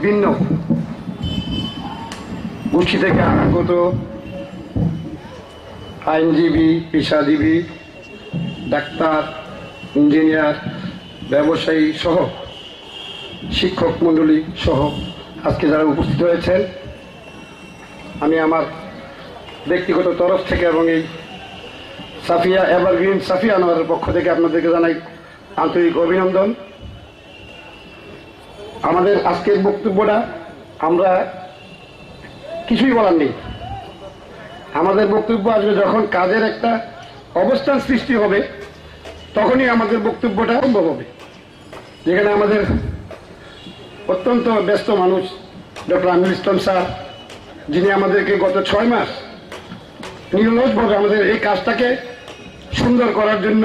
বিভিন্ন গোষ্ঠী থেকে আগত আইনজীবী, পেশাজীবী, ডাক্তার, ইঞ্জিনিয়ার, ব্যবসায়ী সহ শিক্ষক মণ্ডলী সহ আজকে যারা উপস্থিত হয়েছেন, আমি আমার ব্যক্তিগত তরফ থেকে এবং এই সাফিয়া এভারগ্রিন সাফিয়া আনোয়ারের পক্ষ থেকে আপনাদেরকে জানাই আন্তরিক অভিনন্দন। আমাদের আজকের বক্তব্যটা আমরা কিছুই বলার নেই। আমাদের বক্তব্য আসবে যখন কাজের একটা অবস্থান সৃষ্টি হবে, তখনই আমাদের বক্তব্যটা সম্ভব হবে। যেখানে আমাদের অত্যন্ত ব্যস্ত মানুষ ডক্টর আমিনুল ইসলাম স্যার, যিনি আমাদেরকে গত 6 মাস নিরলসভাবে আমাদের এই কাজটাকে সুন্দর করার জন্য,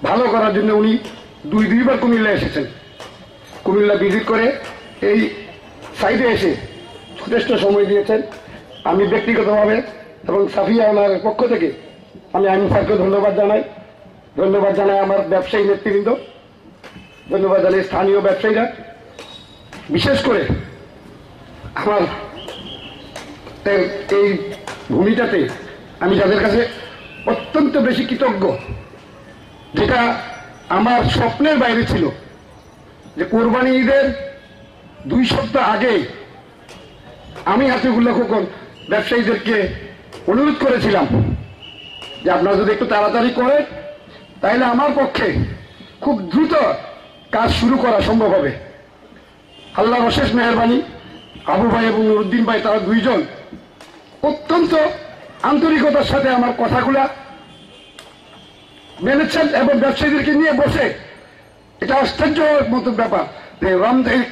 ভালো করার জন্য উনি দুইবার কুমিল্লা এসেছেন। কুমিল্লা ভিজিট করে এই সাইডে এসে যথেষ্ট সময় দিয়েছেন। আমি ব্যক্তিগতভাবে এবং সাফিয়া আনোয়ারের পক্ষ থেকে আমি আইন স্যারকে ধন্যবাদ জানাই আমার ব্যবসায়ী নেতৃবৃন্দ, ধন্যবাদ জানাই স্থানীয় ব্যবসায়ীরা। বিশেষ করে আমার এই ভূমিটাতে আমি যাদের কাছে অত্যন্ত বেশি কৃতজ্ঞ, যেটা আমার স্বপ্নের বাইরে ছিল, যে কোরবানি ঈদের 2 সপ্তাহ আগে আমি হাতিবুল্লাহ খোকন ব্যবসায়ীদেরকে অনুরোধ করেছিলাম যে আপনারা যদি একটু তাড়াতাড়ি করেন তাহলে আমার পক্ষে খুব দ্রুত কাজ শুরু করা সম্ভব হবে। আল্লাহর অশেষ মেহেরবানি, আবু ভাই এবং নুরুদ্দিন ভাই তারা দুইজন অত্যন্ত আন্তরিকতার সাথে আমার কথাগুলা মেনেছেন এবং ব্যবসায়ীদেরকে নিয়ে বসে, এটা আশ্চর্যের মতো ব্যাপার যে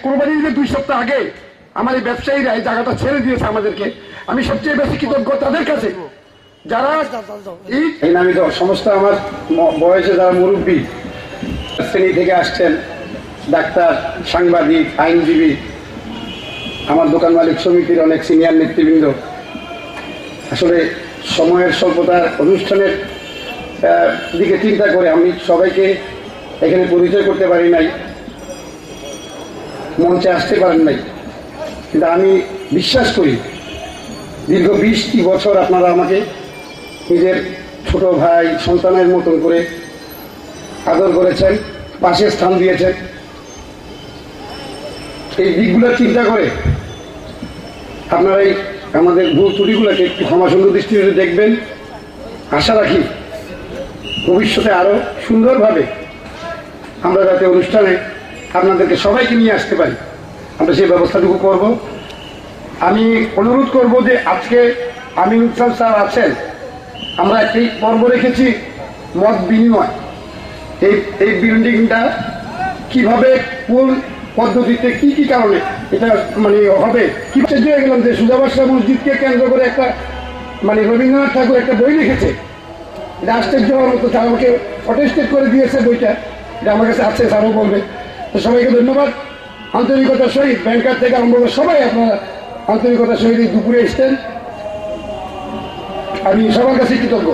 কোরবানি ঈদের 2 সপ্তাহ আগে আমার এই ব্যবসায়ীরা এই জায়গাটা ছেড়ে দিয়েছে আমাদেরকে। আমি সবচেয়ে বেশি কৃতজ্ঞ তাদের কাছে, যারা এই নামিত সমস্ত আমার বয়সে যারা মুরব্বী শ্রেণী থেকে আসছেন, ডাক্তার, সাংবাদিক, আইনজীবী, আমার দোকান মালিক সমিতির অনেক সিনিয়র নেতৃবৃন্দ। আসলে সময়ের স্বল্পতার অনুষ্ঠানের দিকে চিন্তা করে আমি সবাইকে এখানে পরিচয় করতে পারি নাই, মঞ্চে আসতে পারেন নাই, কিন্তু আমি বিশ্বাস করি দীর্ঘ 20টি বছর আপনারা আমাকে নিজের ছোট ভাই সন্তানের মতন করে আদর করেছেন, পাশে স্থান দিয়েছেন। এই দিকগুলো চিন্তা করে আপনারাই আমাদের ভুল ত্রুটিগুলোকে একটু ক্ষমাসুন্দর দৃষ্টিতে দেখবেন। আশা রাখি ভবিষ্যতে আরো সুন্দরভাবে আমরা যাতে অনুষ্ঠানে আপনাদেরকে সবাইকে নিয়ে আসতে পারি, আমরা সেই ব্যবস্থাটুকু করব। আমি অনুরোধ করব যে আজকে আমিনুল ইসলাম স্যার আছেন, আমরা একটি পর্ব রেখেছি মত বিনিময়। এই বিল্ডিংটা কিভাবে কোন পদ্ধতিতে কি কি কারণে এটা মানে হবে, কি হয়ে গেলাম যে সুজাবাসা মসজিদকে কেন্দ্র করে একটা মানে রবীন্দ্রনাথ ঠাকুর একটা বই লিখেছে, এটা আশ্চর্য হওয়ার মতো। স্যার আমাকে অটেস্টেড করে দিয়েছে বইটা, এটা আমার কাছে আছে, স্যারও বলবে। তো সবাইকে ধন্যবাদ। আন্তরিকতার সহিত ব্যাংকার থেকে আরম্ভ করে সবাই আপনারা আন্তরিকতার সহিত দুপুরে এসছেন, আমি সবার কাছে কৃতজ্ঞ।